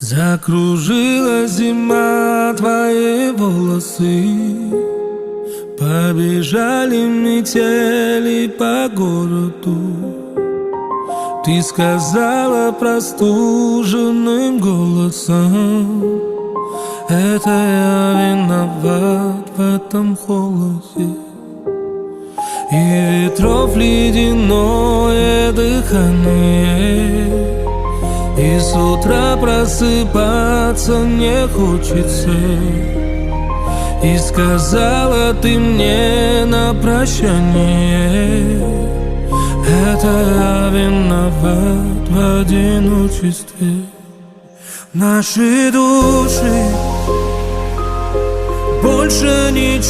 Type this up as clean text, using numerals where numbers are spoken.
Закружила зима твои волосы, побежали метели по городу. Ты сказала простуженным голосом: это я виноват в этом холоде. И ветров ледяное дыхание, и с утра просыпаться не хочется. И сказала ты мне на прощание: это я виноват в одиночестве. Наши души больше не